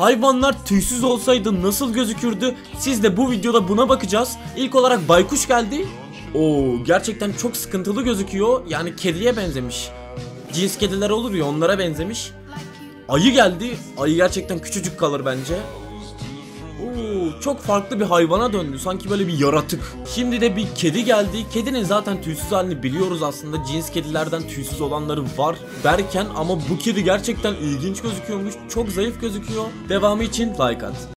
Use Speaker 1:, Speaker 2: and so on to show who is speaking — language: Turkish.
Speaker 1: hayvanlar tüysüz olsaydı nasıl gözükürdü? Siz de bu videoda buna bakacağız. İlk olarak baykuş geldi. Oo, gerçekten çok sıkıntılı gözüküyor. Yani kediye benzemiş. Cins kediler olur ya, onlara benzemiş. Ayı geldi. Ayı gerçekten küçücük kalır bence. Oo, çok farklı bir hayvana döndü. Sanki böyle bir yaratık. Şimdi de bir kedi geldi. Kedinin zaten tüysüz halini biliyoruz aslında. Cins kedilerden tüysüz olanları var derken ama bu kedi gerçekten ilginç gözüküyormuş. Çok zayıf gözüküyor. Devamı için like at.